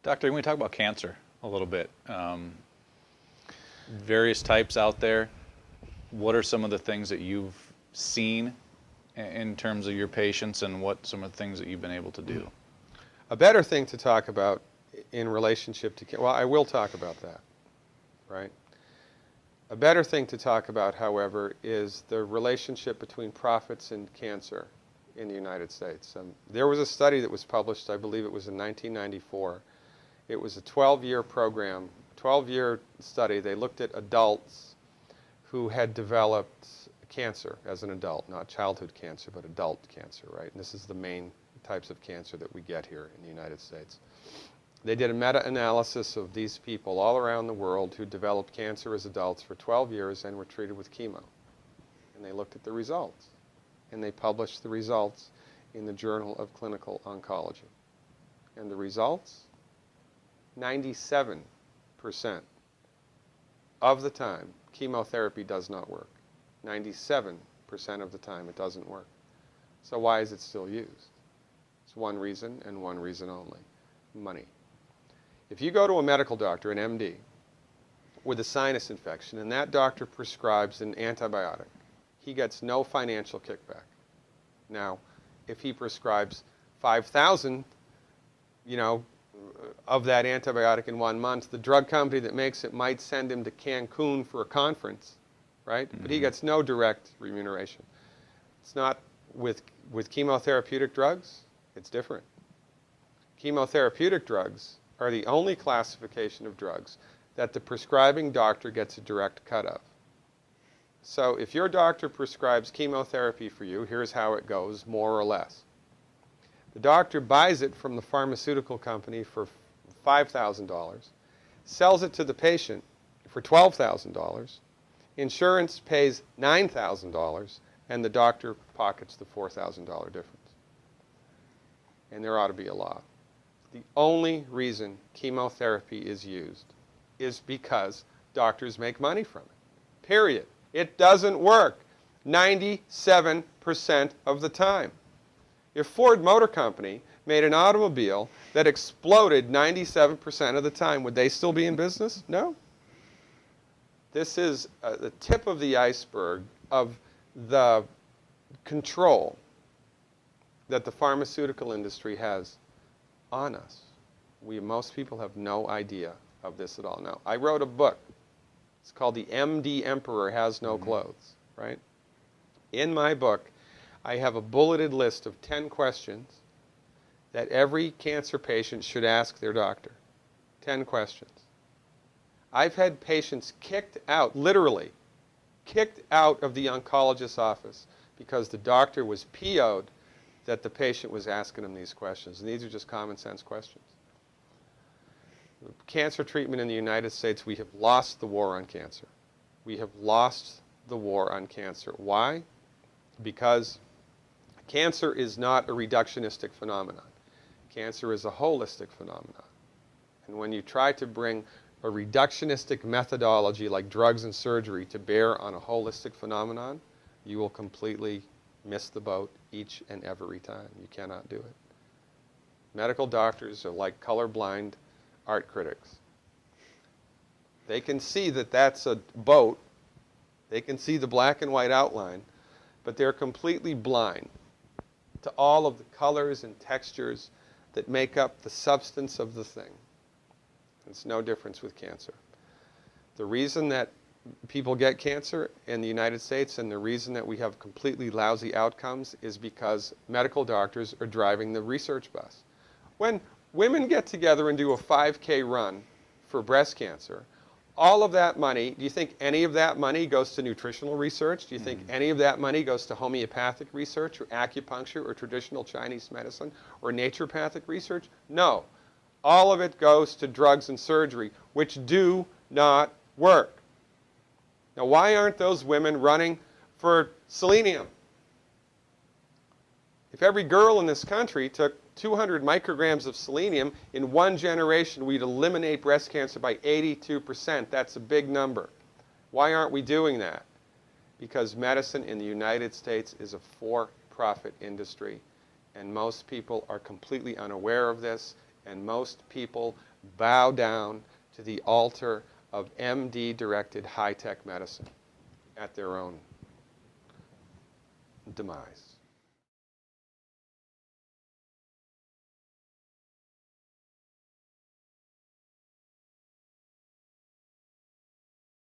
Doctor, can we talk about cancer a little bit? Various types out there. What are some of the things that you've seen in terms of your patients, and what some of the things that you've been able to do? A better thing to talk about in relationship to, well, I will talk about that, right? A better thing to talk about, however, is the relationship between profits and cancer in the United States. There was a study that was published, I believe it was in 1994. It was a 12-year program, 12-year study. They looked at adults who had developed cancer as an adult, not childhood cancer, but adult cancer, right? And this is the main types of cancer that we get here in the United States. They did a meta-analysis of these people all around the world who developed cancer as adults for 12 years and were treated with chemo. And they looked at the results. And they published the results in the Journal of Clinical Oncology. And the results? 97% of the time, chemotherapy does not work. 97% of the time, it doesn't work. So why is it still used? It's one reason, and one reason only: money. If you go to a medical doctor, an MD, with a sinus infection, and that doctor prescribes an antibiotic, he gets no financial kickback. Now, if he prescribes 5,000, of that antibiotic in 1 month, the drug company that makes it might send him to Cancun for a conference, right? Mm-hmm. But he gets no direct remuneration. It's not with chemotherapeutic drugs. It's different. Chemotherapeutic drugs are the only classification of drugs that the prescribing doctor gets a direct cut of. So if your doctor prescribes chemotherapy for you, here's how it goes, more or less. The doctor buys it from the pharmaceutical company for $5,000, sells it to the patient for $12,000, insurance pays $9,000, and the doctor pockets the $4,000 difference. And there ought to be a law. The only reason chemotherapy is used is because doctors make money from it. Period. It doesn't work 97% of the time. If Ford Motor Company made an automobile that exploded 97% of the time, would they still be in business? No. This is the tip of the iceberg of the control that the pharmaceutical industry has on us. Most people have no idea of this at all. Now, I wrote a book. It's called The MD Emperor Has No Clothes, right? In my book, I have a bulleted list of 10 questions that every cancer patient should ask their doctor. 10 questions. I've had patients kicked out, literally, kicked out of the oncologist's office because the doctor was PO'd that the patient was asking him these questions. And these are just common sense questions. Cancer treatment in the United States, we have lost the war on cancer. We have lost the war on cancer. Why? Because cancer is not a reductionistic phenomenon. Cancer is a holistic phenomenon. And when you try to bring a reductionistic methodology like drugs and surgery to bear on a holistic phenomenon, you will completely miss the boat each and every time. You cannot do it. Medical doctors are like colorblind art critics. They can see that that's a boat. They can see the black and white outline, but they're completely blind to all of the colors and textures that make up the substance of the thing. It's no difference with cancer. The reason that people get cancer in the United States and the reason that we have completely lousy outcomes is because medical doctors are driving the research bus. When women get together and do a 5K run for breast cancer, all of that money, do you think any of that money goes to nutritional research? Do you think any of that money goes to homeopathic research or acupuncture or traditional Chinese medicine or naturopathic research? No. All of it goes to drugs and surgery, which do not work. Now, why aren't those women running for selenium? If every girl in this country took 200 micrograms of selenium, in one generation we'd eliminate breast cancer by 82%. That's a big number. Why aren't we doing that? Because medicine in the United States is a for-profit industry, and most people are completely unaware of this. And most people bow down to the altar of MD-directed high-tech medicine at their own demise.